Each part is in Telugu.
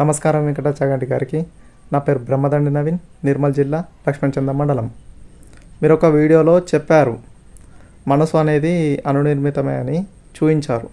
నమస్కారం వెంకటాచాగంటి గారికి. నా పేరు బ్రహ్మదండి నవీన్, నిర్మల్ జిల్లా లక్ష్మణచంద మండలం. మీరు ఒక వీడియోలో చెప్పారు మనసు అనేది అనునిర్మితమే అని చూపించారు.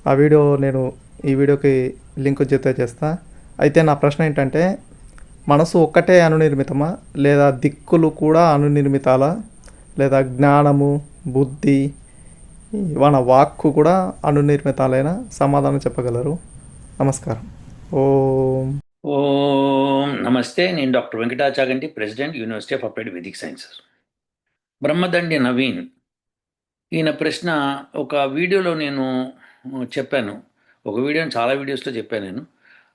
ఆ వీడియో నేను ఈ వీడియోకి లింక్ జత చేస్తా. అయితే నా ప్రశ్న ఏంటంటే, మనసు ఒక్కటే అనునిర్మితమా, లేదా దిక్కులు కూడా అనునిర్మితాలా, లేదా జ్ఞానము, బుద్ధి, మన వాక్కు కూడా అనునిర్మితాలైనా? సమాధానం చెప్పగలరు? నమస్కారం. ఓం. ఓం నమస్తే. నేను doctor Venkata Chaganti, president, university of applied Vedic sciences. Brahmadandi Naveen, ఈయన ప్రశ్న ఒక వీడియోలో నేను చెప్పాను. ఒక వీడియోని చాలా వీడియోస్లో చెప్పాను నేను.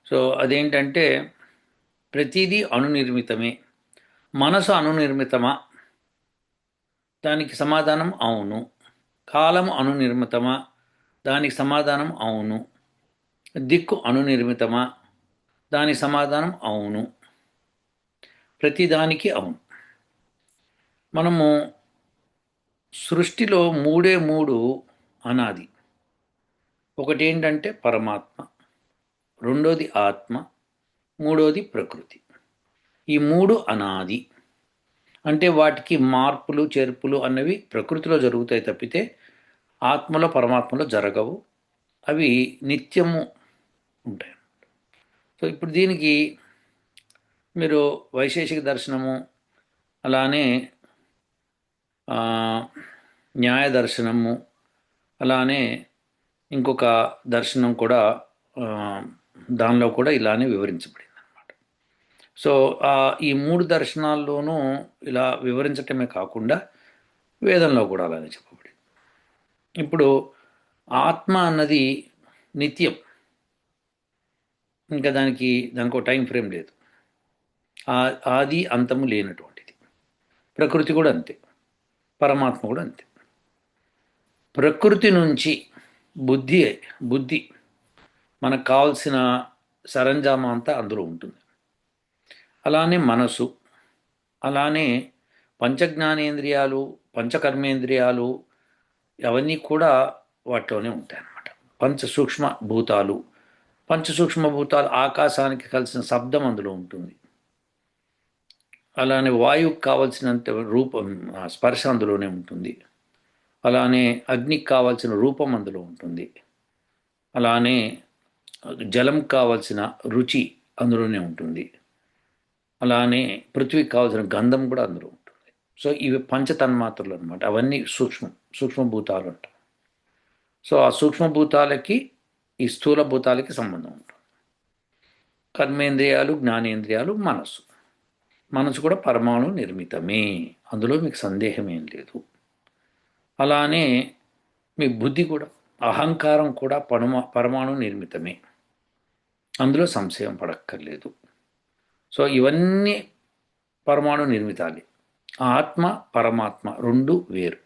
సో అదేంటంటే, ప్రతిదీ అనునిర్మితమే. మనసు అనునిర్మితమా? దానికి సమాధానం అవును. కాలం అనునిర్మితమా? దానికి సమాధానం అవును. దిక్కు అనునిర్మితమా? దానికి సమాధానం అవును. ప్రతిదానికి అవును. మనము సృష్టిలో మూడే మూడు అనాది. ఒకటి ఏంటంటే పరమాత్మ, రెండోది ఆత్మ, మూడోది ప్రకృతి. ఈ మూడు అనాది. అంటే వాటికి మార్పులు చేర్పులు అన్నవి ప్రకృతిలో జరుగుతాయి తప్పితే ఆత్మలో పరమాత్మలో జరగవు. అవి నిత్యము ఉంటాయి. సో ఇప్పుడు దీనికి మీరు వైశేషిక దర్శనము, అలానే న్యాయ దర్శనము, అలానే ఇంకొక దర్శనం కూడా దానిలో కూడా ఇలానే వివరించబడింది అనమాట. సో ఈ మూడు దర్శనాల్లోనూ ఇలా వివరించటమే కాకుండా వేదంలో కూడా అలానే చెప్పబడింది. ఇప్పుడు ఆత్మ అన్నది నిత్యం, ఇంకా దానికి ఒక టైం ఫ్రేమ్ లేదు. ఆది అంతము లేనటువంటిది. ప్రకృతి కూడా అంతే, పరమాత్మ కూడా అంతే. ప్రకృతి నుంచి బుద్ధి మనకు కావాల్సిన సరంజామా అంతా అందులో ఉంటుంది. అలానే మనసు, అలానే పంచజ్ఞానేంద్రియాలు, పంచకర్మేంద్రియాలు అవన్నీ కూడా వాటిలోనే ఉంటాయి అన్నమాట. పంచసూక్ష్మభూతాలు ఆకాశానికి కలిసిన శబ్దం అందులో ఉంటుంది. అలానే వాయువుకి కావలసినంత రూపం, స్పర్శ అందులోనే ఉంటుంది. అలానే అగ్నికి కావాల్సిన రూపం అందులో ఉంటుంది. అలానే జలం కావాల్సిన రుచి అందులోనే ఉంటుంది. అలానే పృథ్వీకి కావాల్సిన గంధం కూడా అందులో ఉంటుంది. సో ఇవి పంచతన్మాత్రలు అనమాట. అవన్నీ సూక్ష్మభూతాలు అంటారు. సో ఆ సూక్ష్మభూతాలకి ఈ స్థూల భూతాలకి సంబంధం ఉంటుంది. కర్మేంద్రియాలు, జ్ఞానేంద్రియాలు, మనసు కూడా పరమాణు నిర్మితమే, అందులో మీకు సందేహం ఏం లేదు. అలానే మీ బుద్ధి కూడా, అహంకారం కూడా పరమాణు నిర్మితమే, అందులో సంశయం పడక్కర్లేదు. సో ఇవన్నీ పరమాణు నిర్మితాలే. ఆత్మ పరమాత్మ రెండు వేరు.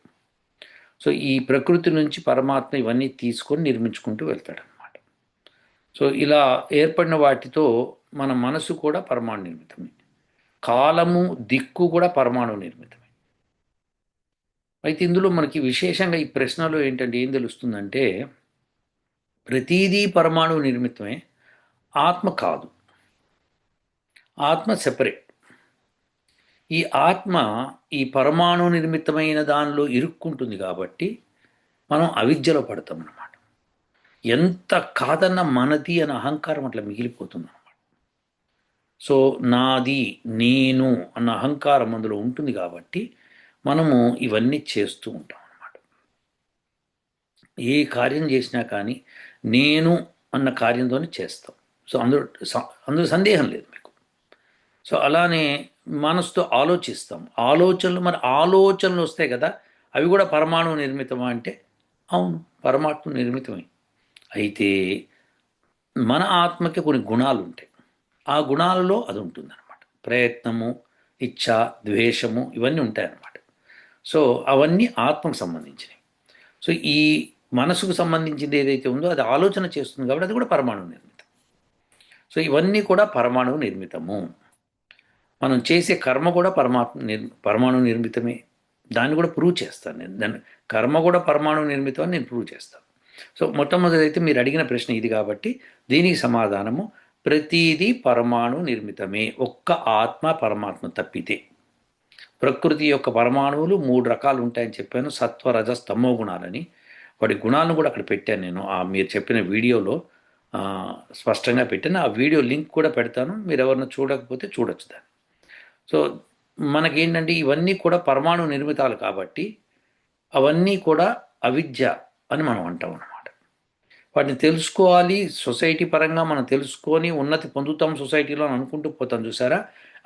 సో ఈ ప్రకృతి నుంచి పరమాత్మ ఇవన్నీ తీసుకొని నిర్మించుకుంటూ వెళ్తాడనమాట. సో ఇలా ఏర్పడిన వాటితో మన మనసు కూడా పరమాణు నిర్మితమే. కాలము, దిక్కు కూడా పరమాణు నిర్మితమే. అయితే ఇందులో మనకి విశేషంగా ఈ ప్రశ్నలో ఏంటంటే ఏం తెలుస్తుందంటే, ప్రతీదీ పరమాణు నిర్మితమే, ఆత్మ కాదు. ఆత్మ సెపరేట్. ఈ ఆత్మ ఈ పరమాణు నిర్మితమైన దానిలో ఇరుక్కుంటుంది కాబట్టి మనం అవిద్యలో పడతాం అన్నమాట. ఎంత కాదన్న మనది అన్న అహంకారం అట్లా మిగిలిపోతుంది అన్నమాట. సో నాది, నేను అన్న అహంకారం అందులో ఉంటుంది కాబట్టి మనము ఇవన్నీ చేస్తూ ఉంటాం అన్నమాట. ఏ కార్యం చేసినా కానీ నేను అన్న కార్యంతోనే చేస్తాం. సో అందులో సందేహం లేదు మీకు. సో అలానే మనసుతో ఆలోచిస్తాం. ఆలోచనలు వస్తాయి కదా, అవి కూడా పరమాణు నిర్మితమా అంటే అవును, పరమాత్మ నిర్మితమే. అయితే మన ఆత్మకి కొన్ని గుణాలు ఉంటాయి. ఆ గుణాలలో అది ఉంటుందన్నమాట. ప్రయత్నము, ఇచ్ఛ, ద్వేషము ఇవన్నీ ఉంటాయన్నమాట. సో అవన్నీ ఆత్మకు సంబంధించినవి. సో ఈ మనసుకు సంబంధించింది ఏదైతే ఉందో అది ఆలోచన చేస్తుంది కాబట్టి అది కూడా పరమాణు నిర్మితం. సో ఇవన్నీ కూడా పరమాణు నిర్మితము. మనం చేసే కర్మ కూడా పరమాణు నిర్మితమే. దాన్ని కూడా ప్రూవ్ చేస్తాను నేను. దాన్ని కర్మ కూడా పరమాణు నిర్మితం అని నేను ప్రూవ్ చేస్తాను. సో మొట్టమొదటి అయితే మీరు అడిగిన ప్రశ్న ఇది కాబట్టి దీనికి సమాధానము ప్రతీది పరమాణు నిర్మితమే, ఒక్క ఆత్మ పరమాత్మ తప్పితే. ప్రకృతి యొక్క పరమాణువులు 3 రకాలు ఉంటాయని చెప్పాను, సత్వ రజ స్తమో గుణాలని. వాటి గుణాలను కూడా అక్కడ పెట్టాను నేను, మీరు చెప్పిన వీడియోలో స్పష్టంగా పెట్టాను. ఆ వీడియో లింక్ కూడా పెడతాను, మీరు ఎవరైనా చూడకపోతే చూడొచ్చు దాన్ని. సో మనకేంటంటే ఇవన్నీ కూడా పరమాణు నిర్మితాలు కాబట్టి అవన్నీ కూడా అవిద్య అని మనం అంటాం అన్నమాట. వాటిని తెలుసుకోవాలి, సొసైటీ పరంగా మనం తెలుసుకొని ఉన్నతి పొందుతాం సొసైటీలో అని అనుకుంటూ పోతాం చూసారా,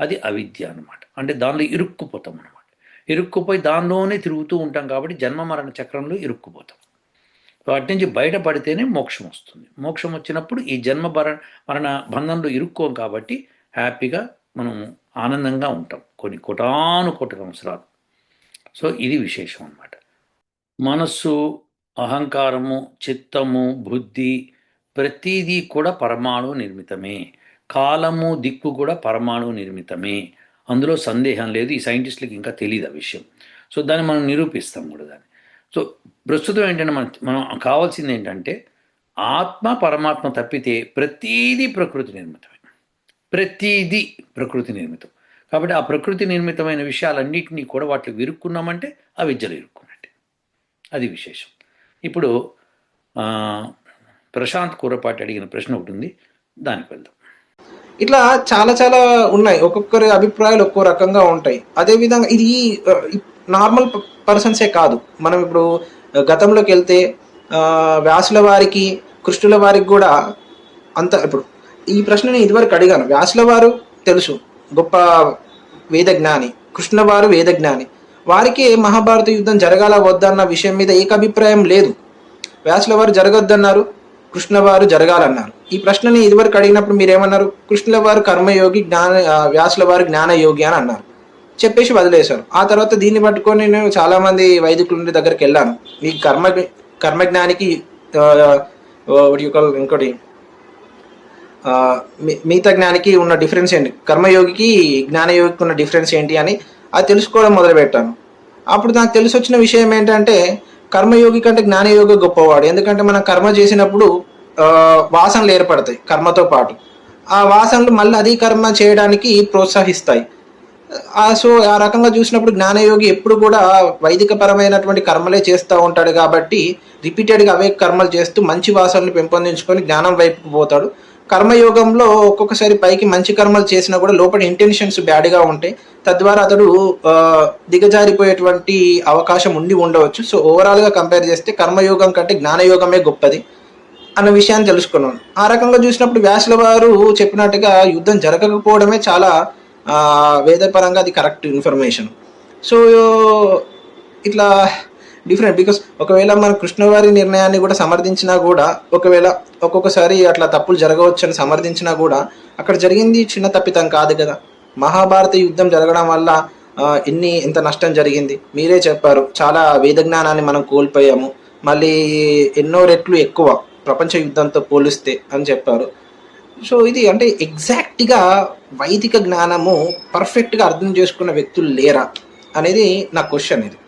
అది అవిద్య అనమాట. అంటే దానిలో ఇరుక్కుపోతాం అనమాట. ఇరుక్కుపోయి దానిలోనే తిరుగుతూ ఉంటాం కాబట్టి జన్మ మరణ చక్రంలో ఇరుక్కుపోతాం. వాటి నుంచి బయటపడితేనే మోక్షం వస్తుంది. మోక్షం వచ్చినప్పుడు ఈ జన్మ మరణ బంధంలో ఇరుక్కోం కాబట్టి హ్యాపీగా మనం ఆనందంగా ఉంటాం కొన్ని కోటాను సంవత్సరాలు. సో ఇది విశేషం అన్నమాట. మనస్సు, అహంకారము, చిత్తము, బుద్ధి ప్రతిదీ కూడా పరమాణు నిర్మితమే. కాలము, దిక్కు కూడా పరమాణు నిర్మితమే, అందులో సందేహం లేదు. ఈ సైంటిస్టులకి ఇంకా తెలియదు ఆ విషయం. సో దాన్ని మనం నిరూపిస్తాం కూడా దాన్ని. సో ప్రస్తుతం ఏంటంటే మనం కావాల్సింది ఏంటంటే ఆత్మ పరమాత్మ తప్పితే ప్రతీదీ ప్రకృతి నిర్మితమే. ప్రతీదీ ప్రకృతి నిర్మితం కాబట్టి ఆ ప్రకృతి నిర్మితమైన విషయాలన్నింటినీ కూడా వాటిలో విరుక్కున్నామంటే ఆ విద్యలో ఇరుక్కున్నట్టే. అది విశేషం. ఇప్పుడు ప్రశాంత్ కూరపాటి అడిగిన ప్రశ్న ఒకటి ఉంది, దానికి వెళ్దాం. ఇట్లా చాలా చాలా ఉన్నాయి, ఒక్కొక్కరి అభిప్రాయాలు ఒక్కో రకంగా ఉంటాయి. అదేవిధంగా ఇది నార్మల్ పర్సన్సే కాదు, మనం ఇప్పుడు గతంలోకి వెళ్తే వ్యాసుల వారికి, కృష్ణుల వారికి కూడా అంత. ఇప్పుడు ఈ ప్రశ్న నేను ఇదివరకు అడిగాను. వ్యాసుల వారు తెలుసు గొప్ప వేదజ్ఞాని, కృష్ణ వారు వేదజ్ఞాని, వారికి మహాభారత యుద్ధం జరగాల వద్దన్న విషయం మీద ఏకాభిప్రాయం లేదు. వ్యాసుల వారు జరగొద్దన్నారు, కృష్ణ వారు జరగాలన్నారు. ఈ ప్రశ్నని ఇదివరకు అడిగినప్పుడు మీరేమన్నారు? కృష్ణుల వారు కర్మయోగి, వ్యాసుల వారు జ్ఞానయోగి అని అన్నారు, చెప్పేసి వదిలేశారు. ఆ తర్వాత దీన్ని పట్టుకొని నేను చాలామంది వైదికుల దగ్గరికి వెళ్ళాను. ఈ కర్మజ్ఞానికి ఇంకోటి మిగతా జ్ఞానికి ఉన్న డిఫరెన్స్ ఏంటి, కర్మయోగికి జ్ఞానయోగికి ఉన్న డిఫరెన్స్ ఏంటి అని అది తెలుసుకోవడం మొదలుపెట్టాను. అప్పుడు నాకు తెలిసి వచ్చిన విషయం ఏంటంటే కర్మయోగి కంటే జ్ఞానయోగి గొప్పవాడు. ఎందుకంటే మనం కర్మ చేసినప్పుడు వాసనలు ఏర్పడతాయి కర్మతో పాటు. ఆ వాసనలు మళ్ళీ అదే కర్మ చేయడానికి ప్రోత్సహిస్తాయి. సో ఆ రకంగా చూసినప్పుడు జ్ఞానయోగి ఎప్పుడు కూడా వైదిక పరమైనటువంటి కర్మలే చేస్తూ ఉంటాడు కాబట్టి రిపీటెడ్గా అవే కర్మలు చేస్తూ మంచి వాసనలు పెంపొందించుకొని జ్ఞానం వైపుకు పోతాడు. కర్మయోగంలో ఒక్కొక్కసారి పైకి మంచి కర్మలు చేసినా కూడా లోపల ఇంటెన్షన్స్ బ్యాడ్గా ఉంటాయి, తద్వారా అతడు దిగజారిపోయేటువంటి అవకాశం ఉండవచ్చు. సో ఓవరాల్గా కంపేర్ చేస్తే కర్మయోగం కంటే జ్ఞానయోగమే గొప్పది అన్న విషయాన్ని తెలుసుకున్నాను. ఆ రకంగా చూసినప్పుడు వ్యాసుల వారు చెప్పినట్టుగా యుద్ధం జరగకపోవడమే చాలా వేదపరంగా అది కరెక్ట్ ఇన్ఫర్మేషన్. సో ఇట్లా డిఫరెంట్, బికాస్ ఒకవేళ మన కృష్ణవారి నిర్ణయాన్ని కూడా సమర్థించినా కూడా, ఒకవేళ ఒక్కొక్కసారి అట్లా తప్పులు జరగవచ్చు అని సమర్థించినా కూడా అక్కడ జరిగింది చిన్న తప్పితం కాదు కదా. మహాభారత యుద్ధం జరగడం వల్ల ఎంత నష్టం జరిగింది మీరే చెప్పారు. చాలా వేద జ్ఞానాన్ని మనం కోల్పోయాము, మళ్ళీ ఎన్నో రెట్లు ఎక్కువ ప్రపంచ యుద్ధంతో పోలిస్తే అని చెప్పారు. సో ఇది అంటే ఎగ్జాక్ట్గా వైదిక జ్ఞానము పర్ఫెక్ట్గా అర్థం చేసుకున్న వ్యక్తులు లేరా అనేది నా క్వశ్చన్ ఇది.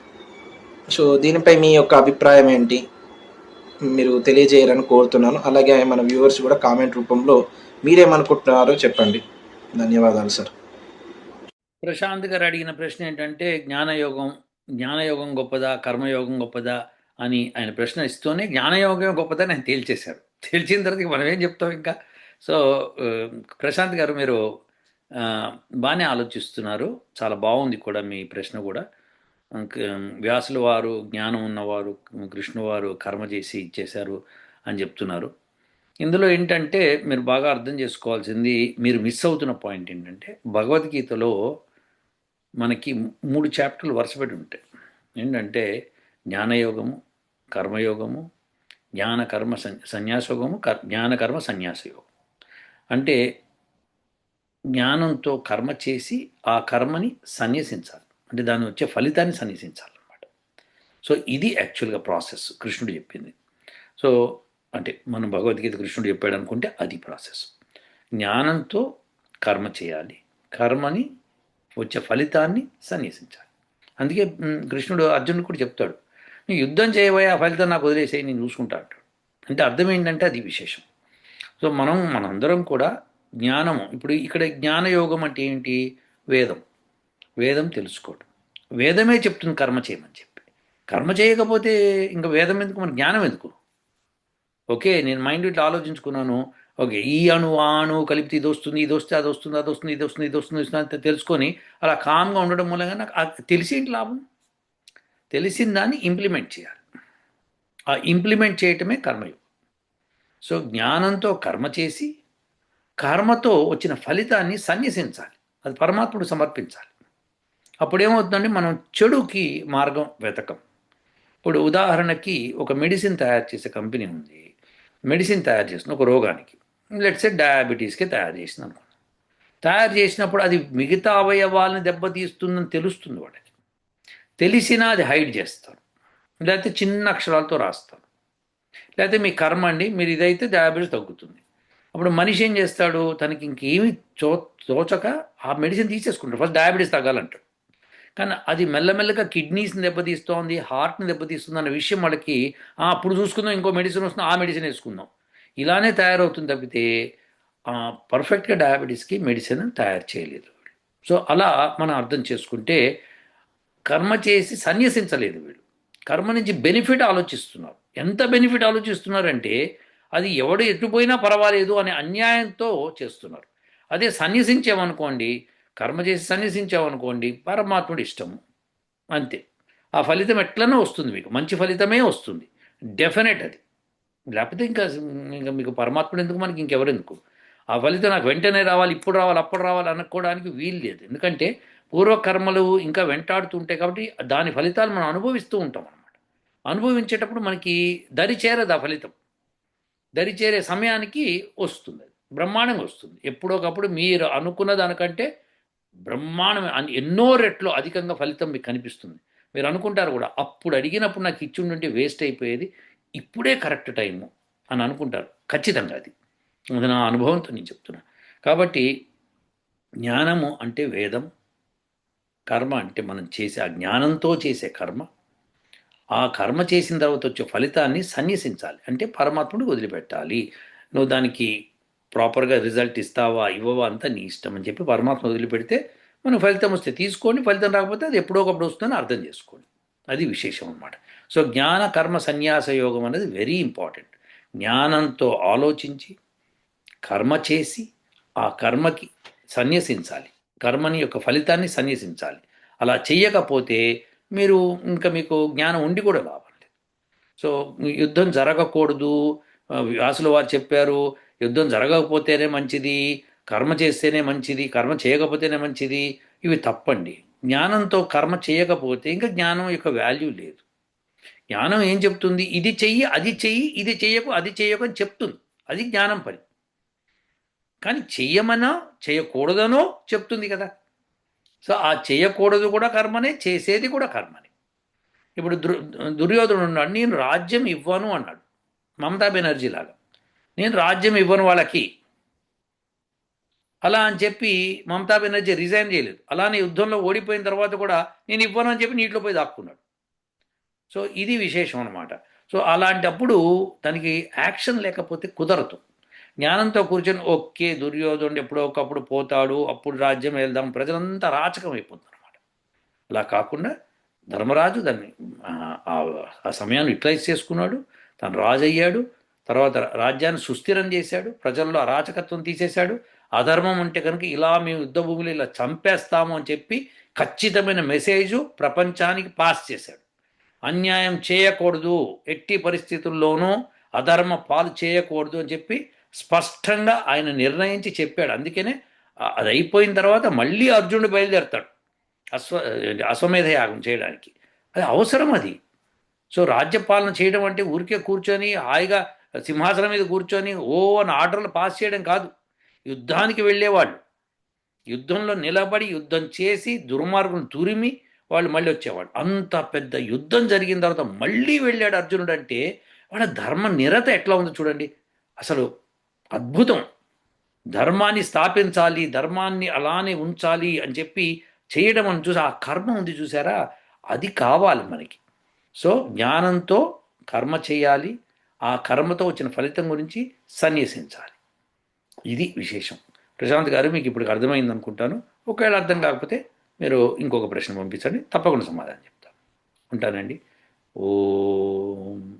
సో దీనిపై మీ యొక్క అభిప్రాయం ఏంటి మీరు తెలియజేయాలని కోరుతున్నాను. అలాగే మన వ్యూవర్స్ కూడా కామెంట్ రూపంలో మీరేమనుకుంటున్నారో చెప్పండి. ధన్యవాదాలు సార్. ప్రశాంత్ గారు అడిగిన ప్రశ్న ఏంటంటే జ్ఞానయోగం గొప్పదా, కర్మయోగం గొప్పదా అని ఆయన ప్రశ్న ఇస్తూనే జ్ఞానయోగం గొప్పదని ఆయన తేల్చేశారు. తేల్చిన తర్వాత మనం ఏం చెప్తాం ఇంకా. సో ప్రశాంత్ గారు మీరు బాగానే ఆలోచిస్తున్నారు, చాలా బాగుంది కూడా మీ ప్రశ్న కూడా. వ్యాసుల వారు జ్ఞానం ఉన్నవారు, కృష్ణవారు కర్మ చేసి ఇచ్చేశారు అని చెప్తున్నారు. ఇందులో ఏంటంటే మీరు బాగా అర్థం చేసుకోవాల్సింది, మీరు మిస్ అవుతున్న పాయింట్ ఏంటంటే భగవద్గీతలో మనకి 3 చాప్టర్లు వరుసపెట్టి ఉంటాయి. ఏంటంటే జ్ఞానయోగము, కర్మయోగము, జ్ఞానకర్మ సన్యాసయోగము, జ్ఞానకర్మ సన్యాసయోగం. అంటే జ్ఞానంతో కర్మ చేసి ఆ కర్మని సన్యసించాలి, అంటే దాని వచ్చే ఫలితాన్ని సన్యసించాలన్నమాట. సో ఇది యాక్చువల్గా ప్రాసెస్ కృష్ణుడు చెప్పింది. సో అంటే మనం భగవద్గీత కృష్ణుడు చెప్పాడు అనుకుంటే అది ప్రాసెస్. జ్ఞానంతో కర్మ చేయాలి, కర్మని వచ్చే ఫలితాన్ని సన్యసించాలి. అందుకే కృష్ణుడు అర్జునుడు కూడా చెప్తాడు, నువ్వు యుద్ధం చేయబోయే ఆ ఫలితం నాకు వదిలేసేయి, నేను చూసుకుంటా అంటాడు. అంటే అర్థం ఏంటంటే అది విశేషం. సో మనందరం కూడా జ్ఞానము ఇప్పుడు ఇక్కడ జ్ఞానయోగం అంటే ఏంటి? వేదం. వేదం తెలుసుకోవడం. వేదమే చెప్తుంది కర్మ చేయమని చెప్పి. కర్మ చేయకపోతే ఇంకా వేదం ఎందుకు, మన జ్ఞానం ఎందుకు? ఓకే, నేను మైండ్ ఇట్లా ఆలోచించుకున్నాను, ఓకే ఈ అణు ఆ అణువు కలిపితే ఇది వస్తుంది, ఇది వస్తే అది వస్తుంది, అది వస్తుంది, ఇది వస్తుంది, ఇది వస్తుంది, ఇది వస్తుంది అంత తెలుసుకొని అలా కామ్గా ఉండడం మూలంగా నాకు తెలిసి ఏంటి లాభం? తెలిసిన దాన్ని ఇంప్లిమెంట్ చేయాలి. ఆ ఇంప్లిమెంట్ చేయటమే కర్మయోగం. సో జ్ఞానంతో కర్మ చేసి కర్మతో వచ్చిన ఫలితాన్ని సన్యసించాలి, అది పరమాత్ముడు సమర్పించాలి. అప్పుడేమవుతుందంటే మనం చెడుకి మార్గం వెతకం. ఇప్పుడు ఉదాహరణకి ఒక మెడిసిన్ తయారు చేసే కంపెనీ ఉంది. మెడిసిన్ తయారు చేసిన ఒక రోగానికి, లెట్స్ సే డయాబెటీస్కి తయారు చేసింది అనుకున్నాం. తయారు చేసినప్పుడు అది మిగతా అవయవాలను దెబ్బతీస్తుందని తెలుస్తుంది వాడికి. తెలిసినా అది హైడ్ చేస్తారు, లేకపోతే చిన్న అక్షరాలతో రాస్తారు. లేకపోతే మీ కర్మ అండి, మీరు ఇదైతే డయాబెటీస్ తగ్గుతుంది. అప్పుడు మనిషి ఏం చేస్తాడు, తనకి ఇంకేమీ తోచక ఆ మెడిసిన్ తీసేసుకుంటాడు, ఫస్ట్ డయాబెటీస్ తగ్గాలంటాడు. కానీ అది మెల్లమెల్లగా కిడ్నీస్ని దెబ్బతీస్తోంది, హార్ట్ని దెబ్బతీస్తుంది అన్న విషయం వాళ్ళకి అప్పుడు చూసుకుందాం, ఇంకో మెడిసిన్ వస్తుంది ఆ మెడిసిన్ వేసుకుందాం, ఇలానే తయారవుతుంది తప్పితే పర్ఫెక్ట్గా డయాబెటీస్కి మెడిసిన్ తయారు చేయలేదు. సో అలా మనం అర్థం చేసుకుంటే కర్మ చేసి సన్యసించలేదు వీళ్ళు, కర్మ నుంచి బెనిఫిట్ ఆలోచిస్తున్నారు. ఎంత బెనిఫిట్ ఆలోచిస్తున్నారంటే అది ఎవడు ఎట్టుపోయినా పర్వాలేదు అనే అన్యాయంతో చేస్తున్నారు. అదే సన్యసించామనుకోండి, కర్మ చేసి సన్యసించామనుకోండి, పరమాత్ముడి ఇష్టము అంతే. ఆ ఫలితం ఎట్లనో వస్తుంది, మీకు మంచి ఫలితమే వస్తుంది డెఫినెట్. అది లేకపోతే ఇంకా ఇంకా మీకు పరమాత్ముడు ఎందుకు, మనకి ఇంకెవరెందుకు? ఆ ఫలితం నాకు వెంటనే రావాలి, ఇప్పుడు రావాలి, అప్పుడు రావాలి అనుకోవడానికి వీలు లేదు. ఎందుకంటే పూర్వకర్మలు ఇంకా వెంటాడుతుంటాయి కాబట్టి దాని ఫలితాలు మనం అనుభవిస్తూ ఉంటాం అన్నమాట. అనుభవించేటప్పుడు మనకి దరి చేరదు ఆ ఫలితం, దరి చేరే సమయానికి వస్తుంది, అది బ్రహ్మాండంగా వస్తుంది. ఎప్పుడోకప్పుడు మీరు అనుకున్న దానికంటే బ్రహ్మాండం ఎన్నో రెట్లు అధికంగా ఫలితం మీకు కనిపిస్తుంది. మీరు అనుకుంటారు కూడా, అప్పుడు అడిగినప్పుడు నాకు ఇచ్చిండుంటే వేస్ట్ అయిపోయేది, ఇప్పుడే కరెక్ట్ టైము అని అనుకుంటారు. ఖచ్చితంగా అది నా అనుభవంతో నేను చెప్తున్నా. కాబట్టి జ్ఞానము అంటే వేదం, కర్మ అంటే మనం చేసే ఆ జ్ఞానంతో చేసే కర్మ. ఆ కర్మ చేసిన తర్వాత వచ్చే ఫలితాన్ని సన్యసించాలి, అంటే పరమాత్ముడికి వదిలిపెట్టాలి. నువ్వు దానికి ప్రాపర్గా రిజల్ట్ ఇస్తావా ఇవ్వవా అంతా నీ ఇష్టం అని చెప్పి పరమాత్మ వదిలిపెడితే మనకు ఫలితం వస్తే తీసుకోండి, ఫలితం రాకపోతే అది ఎప్పుడో ఒకప్పుడు వస్తుందని అర్థం చేసుకోండి. అది విశేషం అన్నమాట. సో జ్ఞాన కర్మ సన్యాస యోగం అనేది వెరీ ఇంపార్టెంట్. జ్ఞానంతో ఆలోచించి కర్మ చేసి ఆ కర్మకి సన్యసించాలి, కర్మని యొక్క ఫలితాన్ని సన్యసించాలి. అలా చెయ్యకపోతే మీరు ఇంకా మీకు జ్ఞానం ఉండి కూడా లాభం లేదు. సో యుద్ధం జరగకూడదు, వ్యాసుల వారు చెప్పారు యుద్ధం జరగకపోతేనే మంచిది, కర్మ చేస్తేనే మంచిది, కర్మ చేయకపోతేనే మంచిది, ఇవి తప్పండి. జ్ఞానంతో కర్మ చేయకపోతే ఇంకా జ్ఞానం యొక్క వాల్యూ లేదు. జ్ఞానం ఏం చెప్తుంది? ఇది చెయ్యి, అది చెయ్యి, ఇది చెయ్యకు, అది చెయ్యకు అని చెప్తుంది. అది జ్ఞానం పని. కానీ చెయ్యమనో చేయకూడదనో చెప్తుంది కదా. సో ఆ చేయకూడదు కూడా కర్మనే, చేసేది కూడా కర్మనే. ఇప్పుడు దుర్యోధనుడు ఉన్నాడు, నేను రాజ్యం ఇవ్వను అన్నాడు, మమతా బెనర్జీ లాగా. నేను రాజ్యం ఇవ్వను వాళ్ళకి అలా అని చెప్పి మమతా బెనర్జీ రిజైన్ చేయలేదు. అలానే యుద్ధంలో ఓడిపోయిన తర్వాత కూడా నేను ఇవ్వను అని చెప్పి నీటిలో పోయి దాక్కున్నాడు. సో ఇది విశేషం అనమాట. సో అలాంటప్పుడు తనకి యాక్షన్ లేకపోతే కుదరదు. జ్ఞానంతో కూర్చొని ఓకే దుర్యోధనుడు ఎప్పుడో ఒకప్పుడు పోతాడు, అప్పుడు రాజ్యం వెళ్దాం, ప్రజలంతా రాచకం అయిపోతుంది అనమాట. అలా కాకుండా ధర్మరాజు దాన్ని ఆ సమయాన్ని యూటిలైజ్ చేసుకున్నాడు, తను రాజు అయ్యాడు, తర్వాత రాజ్యాన్ని సుస్థిరం చేశాడు, ప్రజల్లో అరాచకత్వం తీసేశాడు. అధర్మం అంటే కనుక ఇలా మేము యుద్ధ భూమిలో ఇలా చంపేస్తాము అని చెప్పి ఖచ్చితమైన మెసేజు ప్రపంచానికి పాస్ చేశాడు. అన్యాయం చేయకూడదు, ఎట్టి పరిస్థితుల్లోనూ అధర్మ పాలు చేయకూడదు అని చెప్పి స్పష్టంగా ఆయన నిర్ణయించి చెప్పాడు. అందుకనే అది అయిపోయిన తర్వాత మళ్ళీ అర్జునుడు బయలుదేరతాడు అశ్వమేధ యాగం చేయడానికి. అది అవసరం అది. సో రాజ్యపాలన చేయడం అంటే ఊరికే కూర్చొని హాయిగా సింహాసనం మీద కూర్చొని అని ఆర్డర్లు పాస్ చేయడం కాదు. యుద్ధానికి వెళ్ళేవాళ్ళు, యుద్ధంలో నిలబడి యుద్ధం చేసి దుర్మార్గులను తురిమి వాళ్ళు మళ్ళీ వచ్చేవాడు. అంత పెద్ద యుద్ధం జరిగిన తర్వాత మళ్ళీ వెళ్ళాడు అర్జునుడు అంటే వాళ్ళ ధర్మ నిరత ఎట్లా ఉందో చూడండి. అసలు అద్భుతం. ధర్మాన్ని స్థాపించాలి, ధర్మాన్ని అలానే ఉంచాలి అని చెప్పి చేయడం అని చూసి ఆ కర్మ ఉంది చూసారా, అది కావాలి మనకి. సో జ్ఞానంతో కర్మ చేయాలి, ఆ కర్మతో వచ్చిన ఫలితం గురించి సన్యసించాలి. ఇది విశేషం. ప్రశాంత్ గారు మీకు ఇప్పుడు అర్థమైంది అనుకుంటాను. ఒకవేళ అర్థం కాకపోతే మీరు ఇంకొక ప్రశ్న పంపించండి, తప్పకుండా సమాధానం చెప్తాను. ఉంటానండి. ఓం